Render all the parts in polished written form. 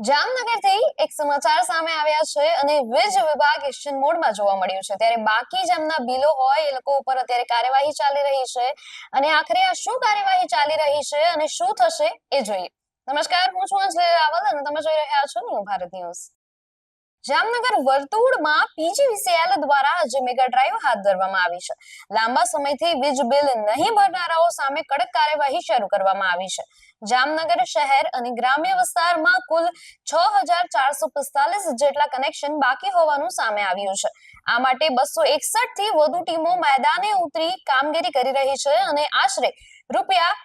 જામનગરથી એક સમાચાર સામે આવ્યા છે અને વીજ વિભાગ એક્શન મોડમાં જોવા મળ્યું છે ત્યારે બાકી જેમના બિલો હોય એ લોકો ઉપર અત્યારે કાર્યવાહી ચાલી રહી છે અને આખરે આ શું કાર્યવાહી ચાલી રહી છે અને શું થશે એ જોઈએ। નમસ્કાર, હું છું અંજલિ રાવલ અને તમે જોઈ રહ્યા છો ન્યૂ ભારત ન્યૂઝ। જામનગર વર્તુળમાં પીજીવીસીએલ દ્વારા આજે મેગા ડ્રાઈવ હાથ ધરવામાં આવી છે। લાંબા સમયથી વીજ બિલ નહીં ભરનારાઓ સામે કડક કાર્યવાહી શરૂ કરવામાં આવી છે। જામનગર શહેર અને ગ્રામ્ય વિસ્તારમાં કુલ 6445 જેટલા કનેક્શન બાકી હોવાનું સામે આવ્યું છે। આ માટે 261 થી વધુ ટીમો મેદાને ઉતરી કામગીરી કરી રહી છે અને આશરે રૂપિયા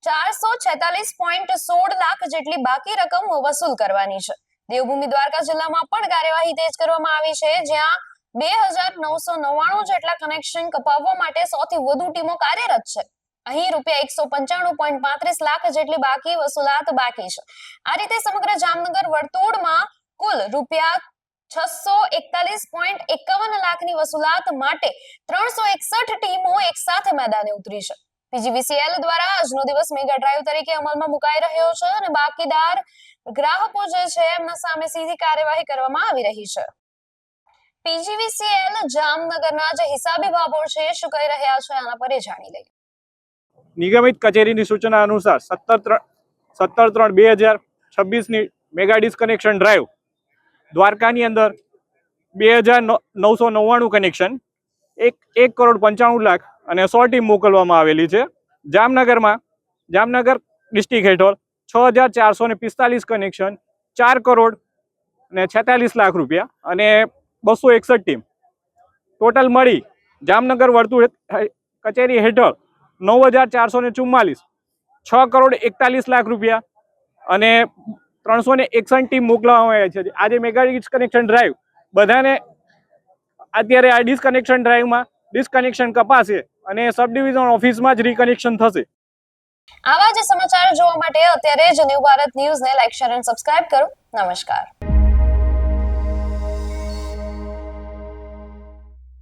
446.16 લાખ જેટલી બાકી રકમ વસૂલ કરવાની છે। દેવભૂમિ દ્વારકા જિલ્લામાં પણ કાર્યવાહી તેજ કરવામાં આવી છે, જ્યાં 2999 જેટલા કનેક્શન કપાવવા માટે 100 થી વધુ ટીમો કાર્યરત છે। અહીં રૂપિયા 195.35 લાખ જેટલી બાકી વસૂલાત બાકી છે। આ રીતે સમગ્ર જામનગર વર્તુળમાં કુલ રૂપિયા 641.51 લાખની વસૂલાત માટે 361 ટીમો એક સાથે મેદાને ઉતરી છે। પીજીવીસીએલ દ્વારા આજનો દિવસ મેગા ડ્રાઈવ તરીકે અમલમાં મુકાઈ રહ્યો છે અને બાકીદાર ગ્રાહકો જે છે એમના સામે સીધી કાર્યવાહી કરવામાં આવી રહી છે। પીજીવીસીએલ જામનગરના જે હિસાબી બાબો છે શું કહી રહ્યા છે આના પર જાણી લઈએ। નિગમિત કચેરીની સૂચના અનુસાર 17/3/2026ની મેગા ડિસ્કનેક્શન ડ્રાઈવ દ્વારકાની અંદર 2999 કનેક્શન 1,95,00,000 અને 100 ટીમ મોકલવામાં આવેલી છે। જામનગર ડિસ્ટ્રિક્ટ હેઠળ 6445 કનેક્શન 4,46,00,000 રૂપિયા અને 261 ટીમ ટોટલ મળી જામનગર વર્તુળ કચેરી હેઠળ 9,444 6,41,00,000 રૂપિયા અને 361 ટીમ મોકલવામાં આવી છે। આજે મેગા ડિસ્કનેક્શન ડ્રાઈવ બધાને અત્યારે આ ડિસ્કનેક્શન ડ્રાઈવમાં ડિસ્કનેક્શન કપાશે અને સબ ડિવિઝન ઓફિસમાં જ રીકનેક્શન થશે। આવા જ સમાચાર જોવા માટે અત્યારે જ ન્યૂ ભારત ન્યૂઝને લાઈક, શેર અને સબસ્ક્રાઇબ કરો। નમસ્કાર।